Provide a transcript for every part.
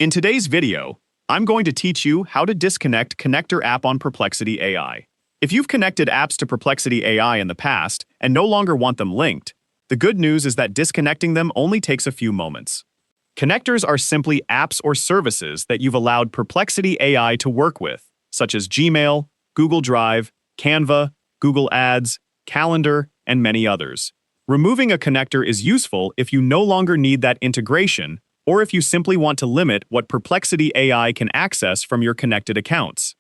In today's video, I'm going to teach you how to disconnect Connector app on Perplexity AI. If you've connected apps to Perplexity AI in the past and no longer want them linked, the good news is that disconnecting them only takes a few moments. Connectors are simply apps or services that you've allowed Perplexity AI to work with, such as Gmail, Google Drive, Canva, Google Ads, Calendar, and many others. Removing a connector is useful if you no longer need that integration or if you simply want to limit what Perplexity AI can access from your connected accounts.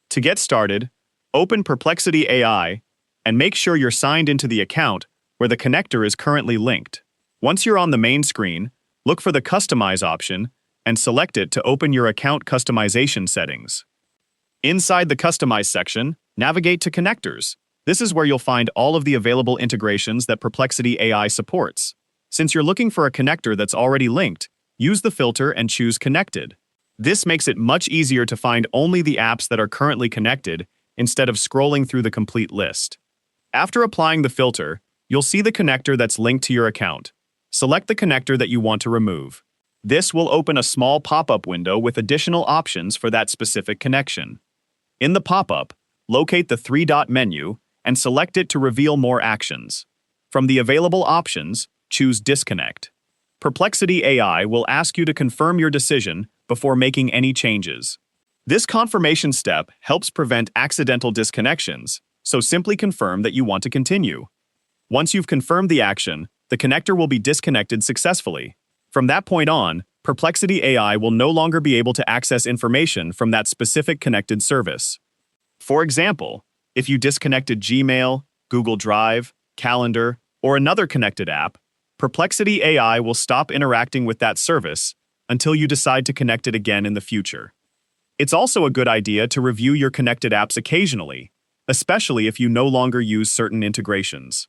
To get started, open Perplexity AI and make sure you're signed into the account where the connector is currently linked. Once you're on the main screen, look for the Customize option and select it to open your account customization settings. Inside the Customize section, navigate to Connectors. This is where you'll find all of the available integrations that Perplexity AI supports. Since you're looking for a connector that's already linked, use the filter and choose Connected. This makes it much easier to find only the apps that are currently connected instead of scrolling through the complete list. After applying the filter, you'll see the connector that's linked to your account. Select the connector that you want to remove. This will open a small pop-up window with additional options for that specific connection. In the pop-up, locate the three-dot menu and select it to reveal more actions. From the available options, choose Disconnect. Perplexity AI will ask you to confirm your decision before making any changes. This confirmation step helps prevent accidental disconnections, so simply confirm that you want to continue. Once you've confirmed the action, the connector will be disconnected successfully. From that point on, Perplexity AI will no longer be able to access information from that specific connected service. For example, if you disconnected Gmail, Google Drive, Calendar, or another connected app, Perplexity AI will stop interacting with that service until you decide to connect it again in the future. It's also a good idea to review your connected apps occasionally, especially if you no longer use certain integrations.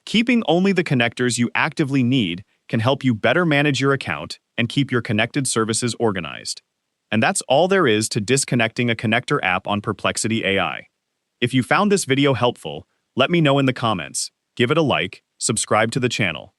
Keeping only the connectors you actively need can help you better manage your account and keep your connected services organized. And that's all there is to disconnecting a connector app on Perplexity AI. If you found this video helpful, let me know in the comments, give it a like, subscribe to the channel.